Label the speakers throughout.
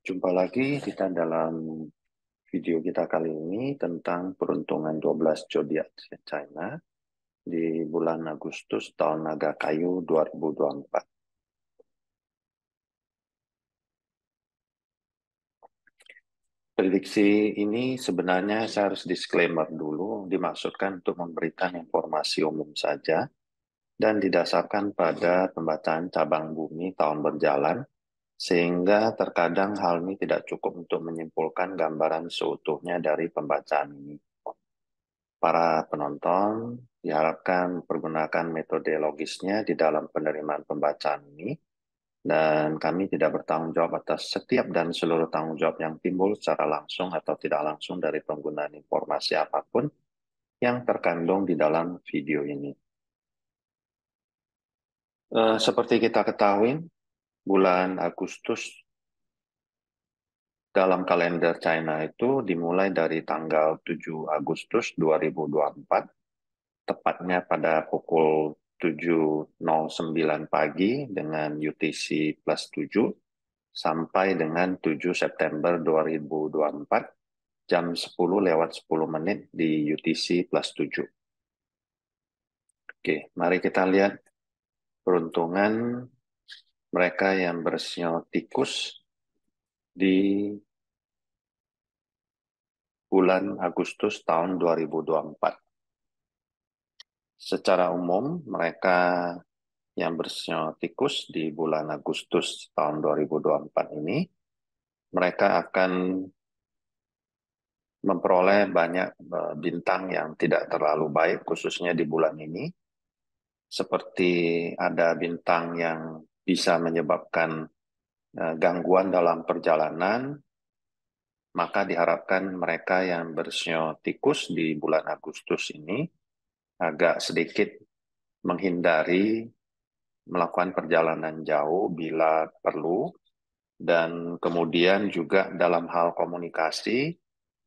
Speaker 1: Jumpa lagi kita dalam video kita kali ini tentang peruntungan 12 zodiak China di bulan Agustus tahun Naga Kayu 2024. Prediksi ini sebenarnya saya harus disclaimer dulu, dimaksudkan untuk memberikan informasi umum saja dan didasarkan pada pembacaan cabang bumi tahun berjalan, sehingga terkadang hal ini tidak cukup untuk menyimpulkan gambaran seutuhnya dari pembacaan ini. Para penonton diharapkan pergunakan metode logisnya di dalam penerimaan pembacaan ini, dan kami tidak bertanggung jawab atas setiap dan seluruh tanggung jawab yang timbul secara langsung atau tidak langsung dari penggunaan informasi apapun yang terkandung di dalam video ini. Seperti kita ketahui, bulan Agustus dalam kalender China itu dimulai dari tanggal 7 Agustus 2024, tepatnya pada pukul 7.09 pagi dengan UTC plus 7 sampai dengan 7 September 2024 jam 10 lewat 10 menit di UTC plus 7. Oke, mari kita lihat peruntungan mereka yang bersio tikus di bulan Agustus tahun 2024. Secara umum, mereka yang bersio tikus di bulan Agustus tahun 2024 ini, mereka akan memperoleh banyak bintang yang tidak terlalu baik, khususnya di bulan ini. Seperti ada bintang yang bisa menyebabkan gangguan dalam perjalanan, maka diharapkan mereka yang bersio tikus di bulan Agustus ini agak sedikit menghindari melakukan perjalanan jauh bila perlu, dan kemudian juga dalam hal komunikasi,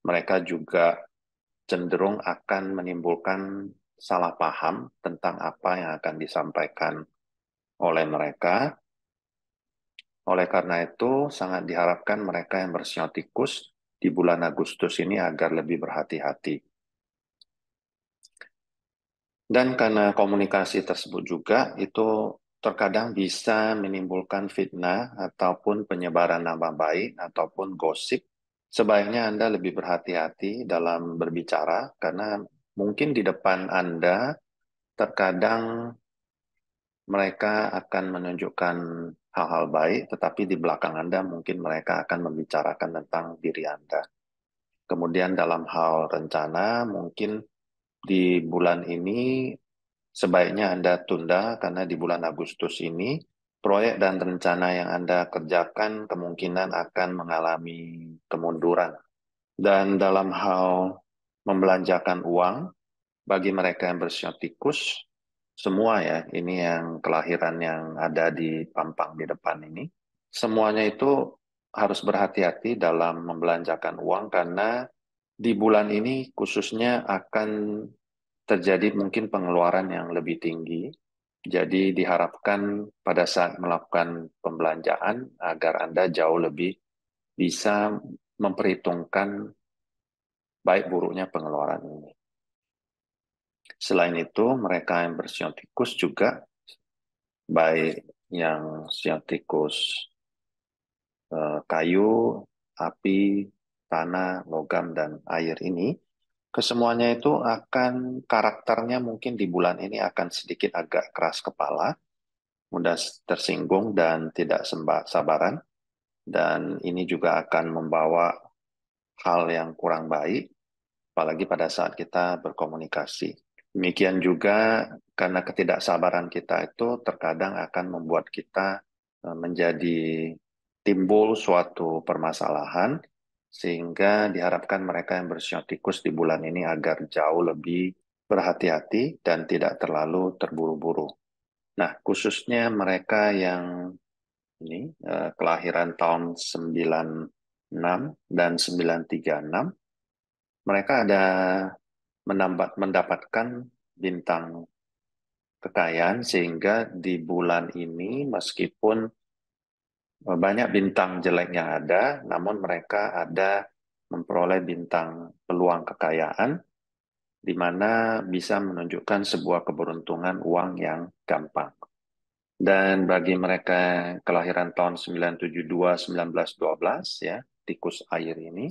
Speaker 1: mereka juga cenderung akan menimbulkan salah paham tentang apa yang akan disampaikan oleh mereka. Oleh karena itu, sangat diharapkan mereka yang bersio tikus di bulan Agustus ini agar lebih berhati-hati. Dan karena komunikasi tersebut juga, itu terkadang bisa menimbulkan fitnah ataupun penyebaran nama baik ataupun gosip. Sebaiknya Anda lebih berhati-hati dalam berbicara, karena mungkin di depan Anda terkadang mereka akan menunjukkan hal-hal baik, tetapi di belakang Anda mungkin mereka akan membicarakan tentang diri Anda. Kemudian dalam hal rencana, mungkin di bulan ini sebaiknya Anda tunda, karena di bulan Agustus ini proyek dan rencana yang Anda kerjakan kemungkinan akan mengalami kemunduran. Dan dalam hal membelanjakan uang, bagi mereka yang bersio tikus, semua ya, ini yang kelahiran yang ada di pampang di depan ini, semuanya itu harus berhati-hati dalam membelanjakan uang, karena di bulan ini khususnya akan terjadi mungkin pengeluaran yang lebih tinggi. Jadi diharapkan pada saat melakukan pembelanjaan agar Anda jauh lebih bisa memperhitungkan baik buruknya pengeluaran ini. Selain itu, mereka yang bersio tikus juga, baik yang sio tikus kayu, api, tanah, logam, dan air ini, kesemuanya itu akan karakternya mungkin di bulan ini akan sedikit agak keras kepala, mudah tersinggung dan tidak sabaran, dan ini juga akan membawa hal yang kurang baik, apalagi pada saat kita berkomunikasi. Demikian juga karena ketidaksabaran kita itu terkadang akan membuat kita menjadi timbul suatu permasalahan, sehingga diharapkan mereka yang bersio tikus di bulan ini agar jauh lebih berhati-hati dan tidak terlalu terburu-buru. Nah, khususnya mereka yang ini kelahiran tahun 96 dan 936, mereka ada mendapatkan bintang kekayaan, sehingga di bulan ini meskipun banyak bintang jelek yang ada, namun mereka ada memperoleh bintang peluang kekayaan, di mana bisa menunjukkan sebuah keberuntungan uang yang gampang. Dan bagi mereka kelahiran tahun 972, 1912, ya, tikus air ini,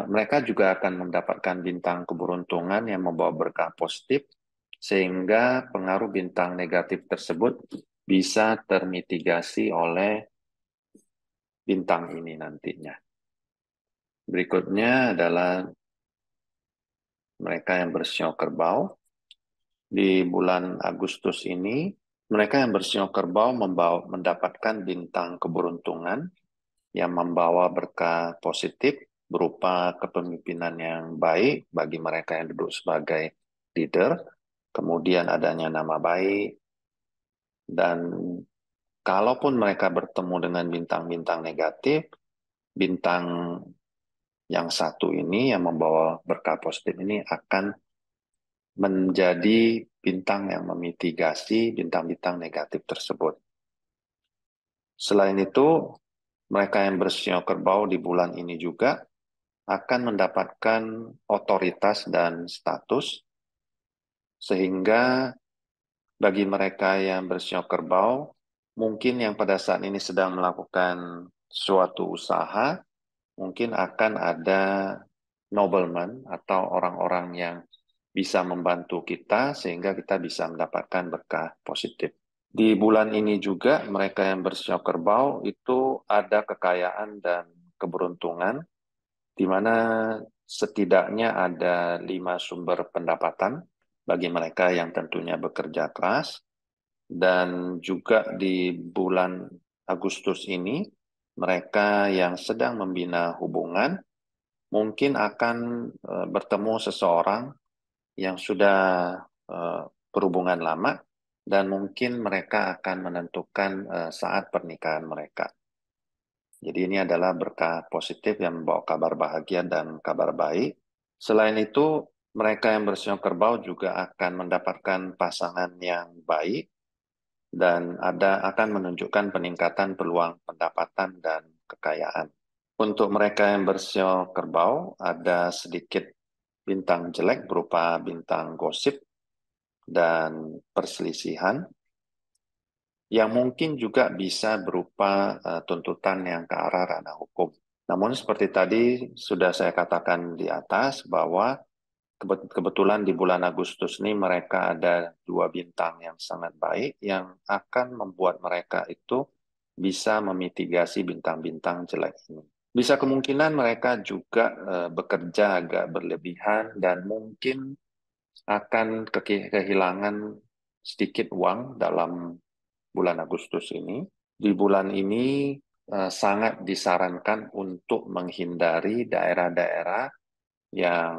Speaker 1: mereka juga akan mendapatkan bintang keberuntungan yang membawa berkah positif, sehingga pengaruh bintang negatif tersebut bisa termitigasi oleh bintang ini nantinya. Berikutnya adalah mereka yang bersio kerbau. Di bulan Agustus ini, mereka yang bersio kerbau mendapatkan bintang keberuntungan yang membawa berkah positif berupa kepemimpinan yang baik bagi mereka yang duduk sebagai leader, kemudian adanya nama baik, dan kalaupun mereka bertemu dengan bintang-bintang negatif, bintang yang satu ini yang membawa berkah positif ini akan menjadi bintang yang memitigasi bintang-bintang negatif tersebut. Selain itu, mereka yang bersio kerbau di bulan ini juga akan mendapatkan otoritas dan status, sehingga bagi mereka yang bersio kerbau, mungkin yang pada saat ini sedang melakukan suatu usaha, mungkin akan ada nobleman atau orang-orang yang bisa membantu kita sehingga kita bisa mendapatkan berkah positif. Di bulan ini juga mereka yang bersio kerbau itu ada kekayaan dan keberuntungan di mana setidaknya ada 5 sumber pendapatan bagi mereka yang tentunya bekerja keras. Dan juga di bulan Agustus ini, mereka yang sedang membina hubungan mungkin akan bertemu seseorang yang sudah berhubungan lama, dan mungkin mereka akan menentukan saat pernikahan mereka. Jadi ini adalah berkah positif yang membawa kabar bahagia dan kabar baik. Selain itu, mereka yang bersio kerbau juga akan mendapatkan pasangan yang baik dan akan menunjukkan peningkatan peluang pendapatan dan kekayaan. Untuk mereka yang bersio kerbau, ada sedikit bintang jelek berupa bintang gosip dan perselisihan, yang mungkin juga bisa berupa tuntutan yang ke arah ranah hukum. Namun seperti tadi sudah saya katakan di atas bahwa kebetulan di bulan Agustus ini mereka ada 2 bintang yang sangat baik yang akan membuat mereka itu bisa memitigasi bintang-bintang jelek ini. Bisa kemungkinan mereka juga bekerja agak berlebihan dan mungkin akan kehilangan sedikit uang dalam bulan Agustus ini. Di bulan ini sangat disarankan untuk menghindari daerah-daerah yang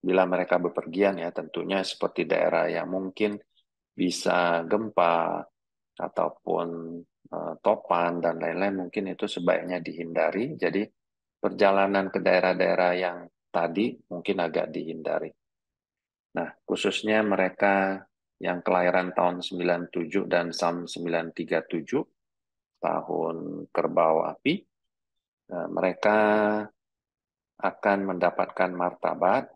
Speaker 1: bila mereka bepergian, ya tentunya seperti daerah yang mungkin bisa gempa ataupun topan dan lain-lain, mungkin itu sebaiknya dihindari. Jadi perjalanan ke daerah-daerah yang tadi mungkin agak dihindari. Nah, khususnya mereka yang kelahiran tahun 97 dan tahun 937, tahun kerbau api, mereka akan mendapatkan martabat,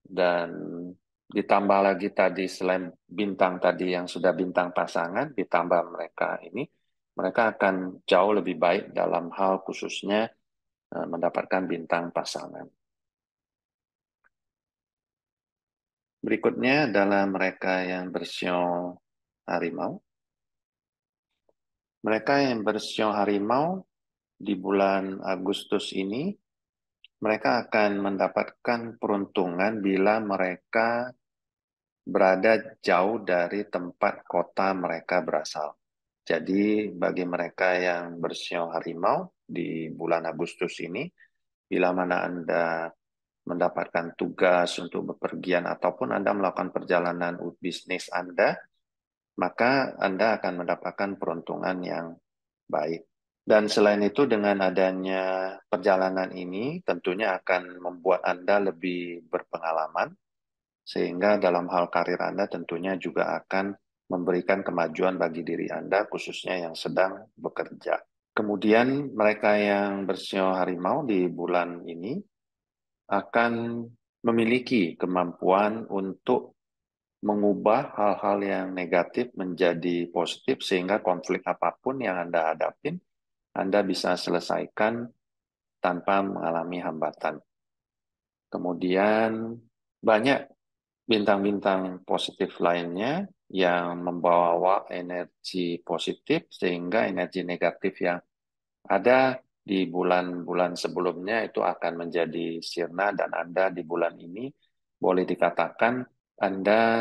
Speaker 1: dan ditambah lagi tadi selain bintang tadi yang sudah bintang pasangan, ditambah mereka ini, mereka akan jauh lebih baik dalam hal khususnya mendapatkan bintang pasangan. Berikutnya adalah mereka yang bersio harimau. Mereka yang bersio harimau di bulan Agustus ini, mereka akan mendapatkan peruntungan bila mereka berada jauh dari tempat kota mereka berasal. Jadi bagi mereka yang bersio harimau di bulan Agustus ini, bila mana Anda mendapatkan tugas untuk bepergian ataupun Anda melakukan perjalanan bisnis Anda, maka Anda akan mendapatkan peruntungan yang baik. Dan selain itu, dengan adanya perjalanan ini tentunya akan membuat Anda lebih berpengalaman, sehingga dalam hal karir Anda tentunya juga akan memberikan kemajuan bagi diri Anda, khususnya yang sedang bekerja. Kemudian mereka yang bersio harimau di bulan ini akan memiliki kemampuan untuk mengubah hal-hal yang negatif menjadi positif sehingga konflik apapun yang Anda hadapin, Anda bisa selesaikan tanpa mengalami hambatan. Kemudian banyak bintang-bintang positif lainnya yang membawa energi positif sehingga energi negatif yang ada di bulan-bulan sebelumnya itu akan menjadi sirna dan Anda di bulan ini boleh dikatakan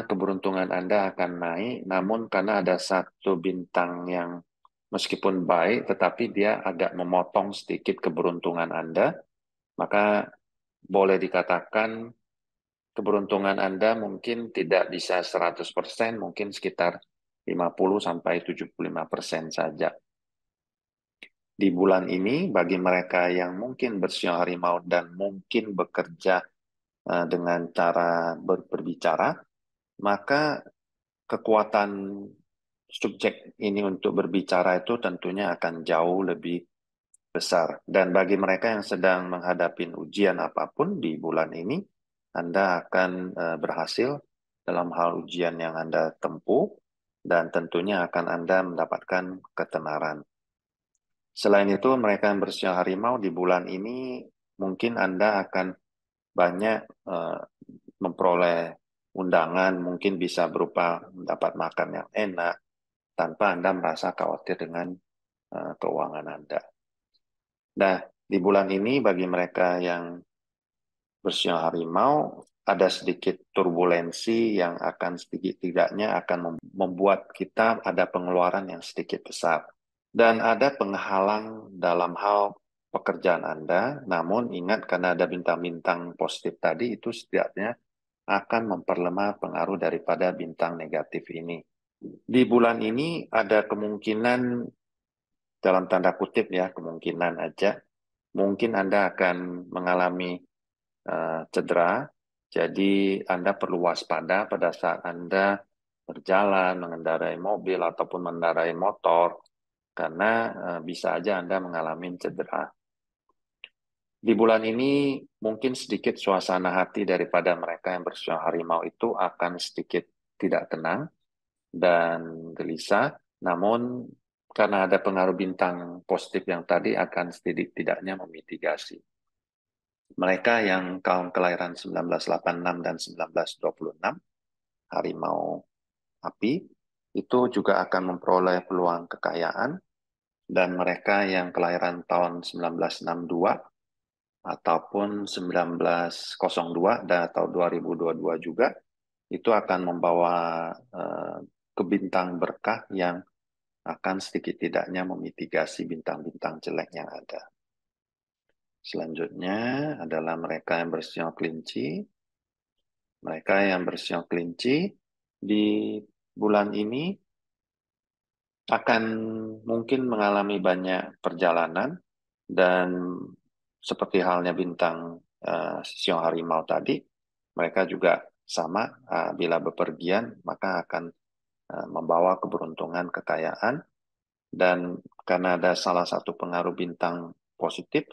Speaker 1: keberuntungan Anda akan naik, namun karena ada satu bintang yang meskipun baik tetapi dia agak memotong sedikit keberuntungan Anda, maka boleh dikatakan keberuntungan Anda mungkin tidak bisa 100%, mungkin sekitar 50-75% saja. Di bulan ini, bagi mereka yang mungkin bersio harimau dan mungkin bekerja dengan cara berbicara, maka kekuatan subjek ini untuk berbicara itu tentunya akan jauh lebih besar. Dan bagi mereka yang sedang menghadapi ujian apapun di bulan ini, Anda akan berhasil dalam hal ujian yang Anda tempuh, dan tentunya akan Anda mendapatkan ketenaran. Selain itu, mereka yang bersio harimau di bulan ini, mungkin Anda akan banyak memperoleh undangan, mungkin bisa berupa mendapat makan yang enak, tanpa Anda merasa khawatir dengan keuangan Anda. Nah, di bulan ini bagi mereka yang bersio harimau, ada sedikit turbulensi yang akan sedikit tidaknya akan membuat kita ada pengeluaran yang sedikit besar. Dan ada penghalang dalam hal pekerjaan Anda, namun ingat karena ada bintang-bintang positif tadi, itu setidaknya akan memperlemah pengaruh daripada bintang negatif ini. Di bulan ini ada kemungkinan, dalam tanda kutip ya, kemungkinan aja, mungkin Anda akan mengalami cedera, jadi Anda perlu waspada pada saat Anda berjalan, mengendarai mobil, ataupun mengendarai motor, karena bisa aja Anda mengalami cedera. Di bulan ini mungkin sedikit suasana hati daripada mereka yang bersio harimau itu akan sedikit tidak tenang dan gelisah, namun karena ada pengaruh bintang positif yang tadi akan setidaknya memitigasi. Mereka yang kaum kelahiran 1986 dan 1926, harimau api, itu juga akan memperoleh peluang kekayaan, dan mereka yang kelahiran tahun 1962 ataupun 1902 dan atau 2022 juga, itu akan membawa kebintang berkah yang akan sedikit tidaknya memitigasi bintang-bintang jelek yang ada. Selanjutnya adalah mereka yang bersio kelinci. Mereka yang bersio kelinci di bulan ini akan mungkin mengalami banyak perjalanan, dan seperti halnya bintang sio harimau tadi, mereka juga sama, bila bepergian maka akan membawa keberuntungan, kekayaan, dan karena ada salah satu pengaruh bintang positif,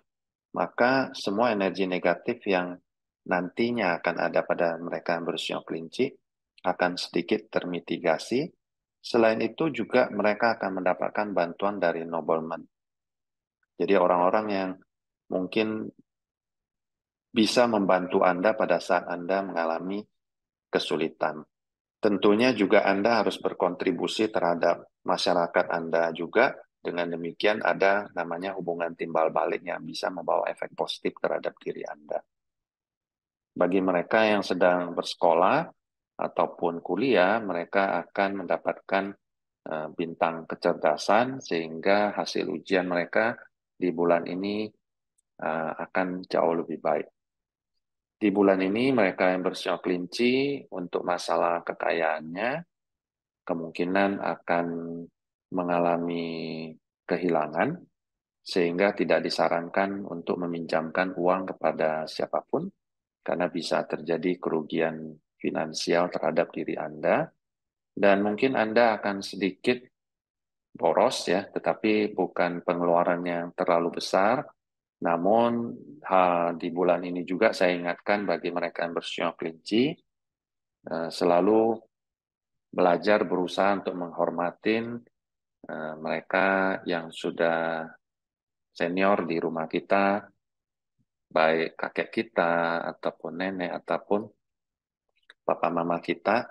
Speaker 1: maka semua energi negatif yang nantinya akan ada pada mereka yang bersio kelinci akan sedikit termitigasi. Selain itu juga mereka akan mendapatkan bantuan dari nobleman. Jadi orang-orang yang mungkin bisa membantu Anda pada saat Anda mengalami kesulitan. Tentunya juga Anda harus berkontribusi terhadap masyarakat Anda juga. Dengan demikian ada namanya hubungan timbal balik yang bisa membawa efek positif terhadap diri Anda. Bagi mereka yang sedang bersekolah ataupun kuliah, mereka akan mendapatkan bintang kecerdasan sehingga hasil ujian mereka di bulan ini akan jauh lebih baik. Di bulan ini mereka yang bersio kelinci untuk masalah kekayaannya kemungkinan akan mengalami kehilangan, sehingga tidak disarankan untuk meminjamkan uang kepada siapapun, karena bisa terjadi kerugian finansial terhadap diri Anda. Dan mungkin Anda akan sedikit boros ya, tetapi bukan pengeluaran yang terlalu besar. Namun di bulan ini juga saya ingatkan bagi mereka yang bersio kelinci, selalu belajar berusaha untuk menghormatin mereka yang sudah senior di rumah kita, baik kakek kita, ataupun nenek, ataupun papa mama kita,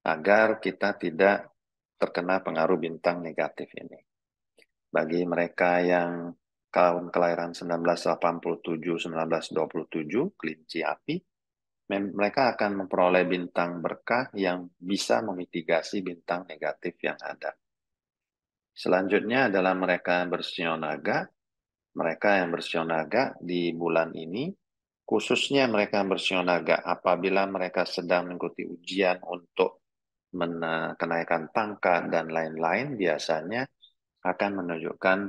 Speaker 1: agar kita tidak terkena pengaruh bintang negatif ini. Bagi mereka yang tahun kelahiran 1987-1927, kelinci api, mereka akan memperoleh bintang berkah yang bisa memitigasi bintang negatif yang ada. Selanjutnya adalah mereka yang bersio naga. Mereka yang bersio naga di bulan ini, khususnya mereka yang bersio naga, apabila mereka sedang mengikuti ujian untuk kenaikan pangkat dan lain-lain, biasanya akan menunjukkan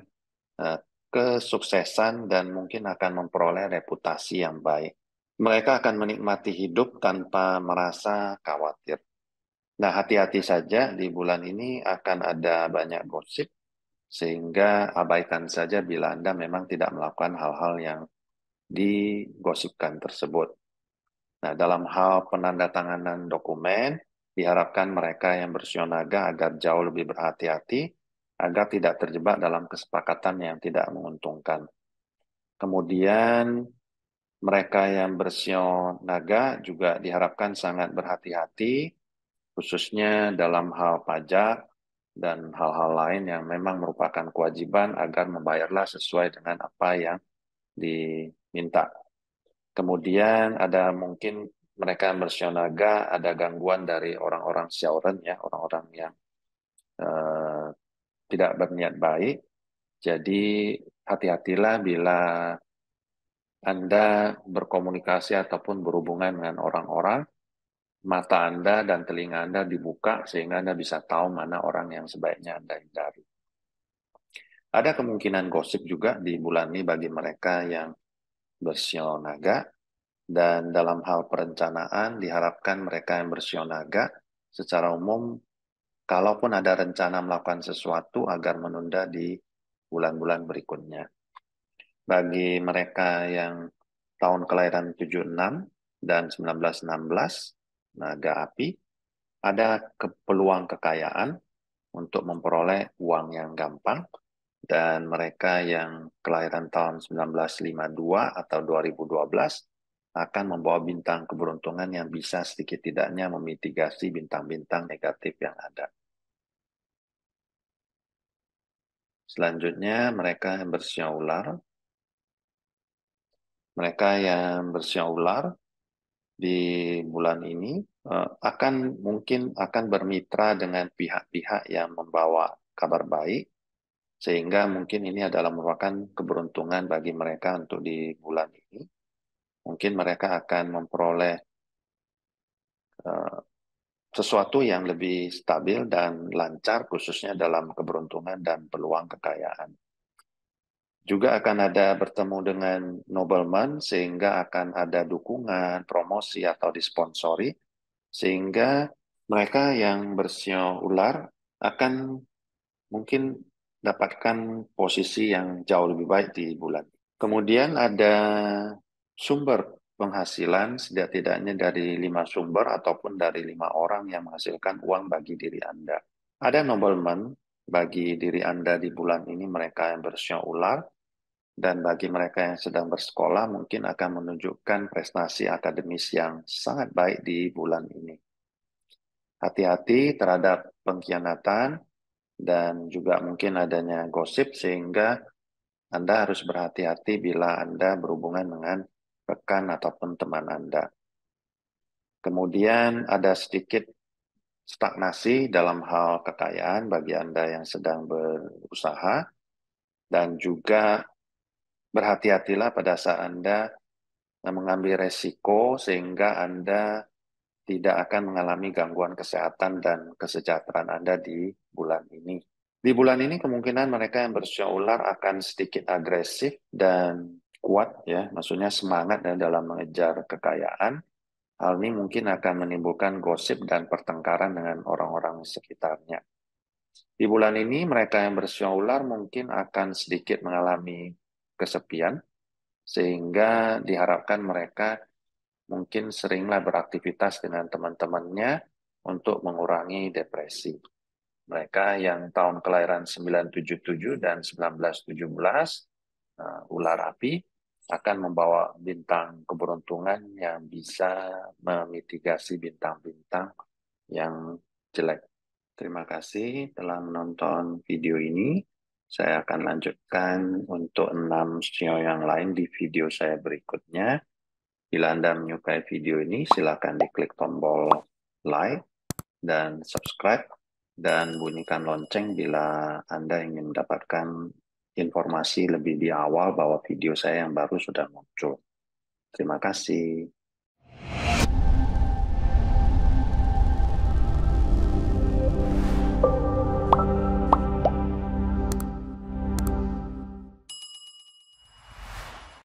Speaker 1: kesuksesan dan mungkin akan memperoleh reputasi yang baik. Mereka akan menikmati hidup tanpa merasa khawatir. Nah, hati-hati saja di bulan ini akan ada banyak gosip, sehingga abaikan saja bila Anda memang tidak melakukan hal-hal yang digosipkan tersebut. Nah, dalam hal penandatanganan dokumen, diharapkan mereka yang bersio naga agar jauh lebih berhati-hati, agar tidak terjebak dalam kesepakatan yang tidak menguntungkan. Kemudian, mereka yang bersio naga juga diharapkan sangat berhati-hati, khususnya dalam hal pajak dan hal-hal lain yang memang merupakan kewajiban agar membayarlah sesuai dengan apa yang diminta. Kemudian ada mungkin mereka yang bersio naga, ada gangguan dari orang-orang Xiaoren ya, orang-orang yang uh, tidak berniat baik. Jadi hati-hatilah bila Anda berkomunikasi ataupun berhubungan dengan orang-orang, mata Anda dan telinga Anda dibuka sehingga Anda bisa tahu mana orang yang sebaiknya Anda hindari. Ada kemungkinan gosip juga di bulan ini bagi mereka yang bersio naga, dan dalam hal perencanaan diharapkan mereka yang bersio naga secara umum, kalaupun ada rencana melakukan sesuatu agar menunda di bulan-bulan berikutnya. Bagi mereka yang tahun kelahiran 76 dan 1916, naga api, ada peluang kekayaan untuk memperoleh uang yang gampang, dan mereka yang kelahiran tahun 1952 atau 2012 akan membawa bintang keberuntungan yang bisa sedikit tidaknya memitigasi bintang-bintang negatif yang ada. Selanjutnya, mereka yang bersio ular. Mereka yang bersio ular di bulan ini mungkin akan bermitra dengan pihak-pihak yang membawa kabar baik, sehingga mungkin ini adalah merupakan keberuntungan bagi mereka untuk di bulan ini. Mungkin mereka akan memperoleh sesuatu yang lebih stabil dan lancar, khususnya dalam keberuntungan dan peluang kekayaan. Juga akan ada bertemu dengan nobleman, sehingga akan ada dukungan, promosi, atau disponsori, sehingga mereka yang bersio ular akan mungkin dapatkan posisi yang jauh lebih baik di bulan. Kemudian ada sumber penghasilan setidak-tidaknya dari 5 sumber ataupun dari 5 orang yang menghasilkan uang bagi diri Anda. Ada nobleman bagi diri Anda di bulan ini, mereka yang bersio ular, dan bagi mereka yang sedang bersekolah mungkin akan menunjukkan prestasi akademis yang sangat baik di bulan ini. Hati-hati terhadap pengkhianatan dan juga mungkin adanya gosip, sehingga Anda harus berhati-hati bila Anda berhubungan dengan rekan ataupun teman Anda. Kemudian ada sedikit stagnasi dalam hal kekayaan bagi Anda yang sedang berusaha, dan juga berhati-hatilah pada saat Anda mengambil resiko sehingga Anda tidak akan mengalami gangguan kesehatan dan kesejahteraan Anda di bulan ini. Di bulan ini kemungkinan mereka yang bersio ular akan sedikit agresif dan kuat ya, maksudnya semangat dalam mengejar kekayaan. Hal ini mungkin akan menimbulkan gosip dan pertengkaran dengan orang-orang sekitarnya. Di bulan ini, mereka yang bersio ular mungkin akan sedikit mengalami kesepian, sehingga diharapkan mereka mungkin seringlah beraktivitas dengan teman-temannya untuk mengurangi depresi. Mereka yang tahun kelahiran 977 dan 1917, ular api, akan membawa bintang keberuntungan yang bisa memitigasi bintang-bintang yang jelek. Terima kasih telah menonton video ini. Saya akan lanjutkan untuk 6 sio yang lain di video saya berikutnya. Bila Anda menyukai video ini, silakan diklik tombol like dan subscribe dan bunyikan lonceng bila Anda ingin mendapatkan informasi lebih di awal bahwa video saya yang baru sudah muncul. Terima kasih.